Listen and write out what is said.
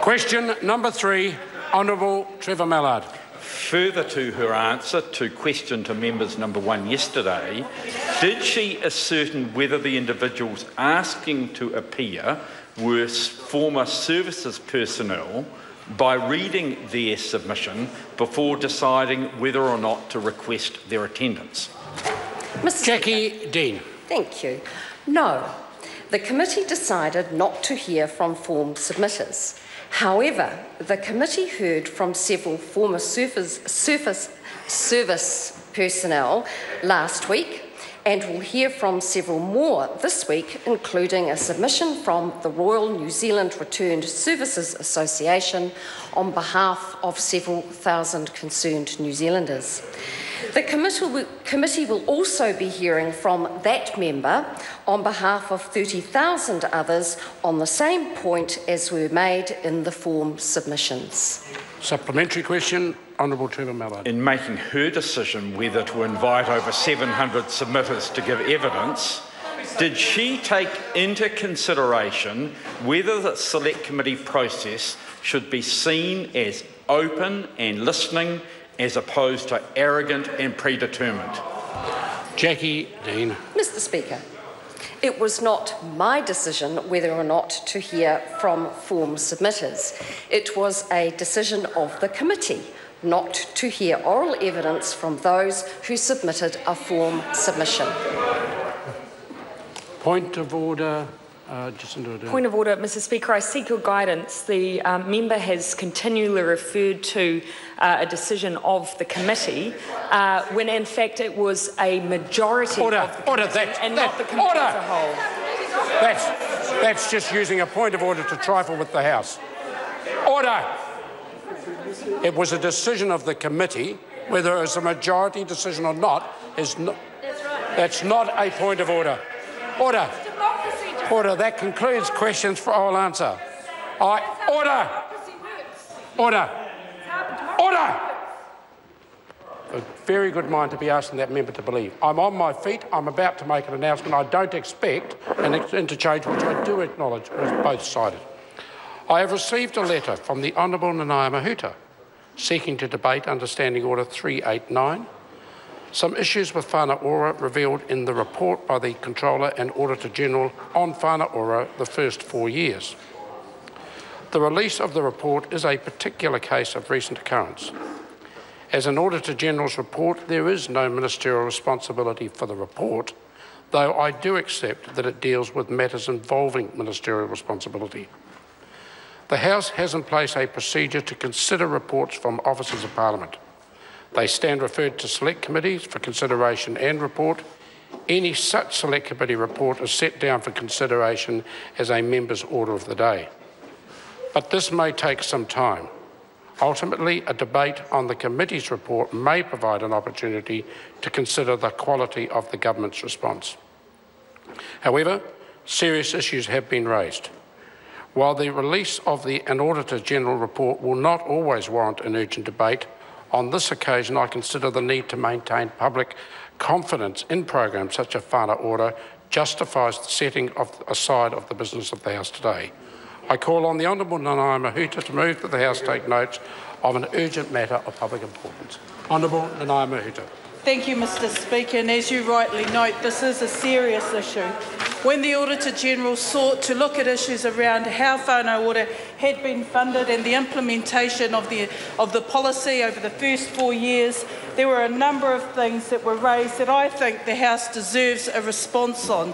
Question number 3, Honourable Trevor Mallard. Further to her answer to question to members number 1 yesterday, did she ascertain whether the individuals asking to appear were former services personnel by reading their submission before deciding whether or not to request their attendance? Jacqui Dean. Thank you. No. The committee decided not to hear from form submitters. However, the committee heard from several former service personnel last week and will hear from several more this week, including a submission from the Royal New Zealand Returned Services Association on behalf of several thousand concerned New Zealanders. The committee will also be hearing from that member on behalf of 30,000 others on the same point as were made in the form submissions. Supplementary question, Honourable Trevor Mallard. In making her decision whether to invite over 700 submitters to give evidence, did she take into consideration whether the Select Committee process should be seen as open and listening as opposed to arrogant and predetermined? Jacqui Dean. Mr. Speaker, it was not my decision whether or not to hear from form submitters. It was a decision of the committee not to hear oral evidence from those who submitted a form submission. Point of order. Jacinda. Point of order, Mr. Speaker. I seek your guidance. The member has continually referred to a decision of the committee, when in fact it was a majority of the committee and not the committee as a whole. That's just using a point of order to trifle with the House. Order! It was a decision of the committee. Whether it was a majority decision or not is not. That's not a point of order. Order. Order. That concludes questions for oral answer. Order. Order. Order. A very good mind to be asking that member to believe. I'm on my feet. I'm about to make an announcement. I don't expect an interchange, which I do acknowledge was both-sided. I have received a letter from the Honourable Labour-Hutt seeking to debate under Standing Order 389 some issues with whānau ora revealed in the report by the Controller and Auditor-General on whānau ora the first 4 years. The release of the report is a particular case of recent occurrence. As an Auditor-General's report, there is no ministerial responsibility for the report, though I do accept that it deals with matters involving ministerial responsibility. The House has in place a procedure to consider reports from officers of Parliament. They stand referred to select committees for consideration and report. Any such select committee report is set down for consideration as a member's order of the day. But this may take some time. Ultimately, a debate on the committee's report may provide an opportunity to consider the quality of the government's response. However, serious issues have been raised. While the release of an Auditor-General report will not always warrant an urgent debate, on this occasion I consider the need to maintain public confidence in programs such as whānau ora justifies the setting aside of the business of the House today. I call on the Honourable Labour-Hutt to move that the House take note of an urgent matter of public importance. Honourable Labour-Hutt. Thank you, Mr. Speaker. And as you rightly note, this is a serious issue. When the Auditor-General sought to look at issues around how whānau ora had been funded and the implementation of the policy over the first 4 years, there were a number of things that were raised that I think the House deserves a response on.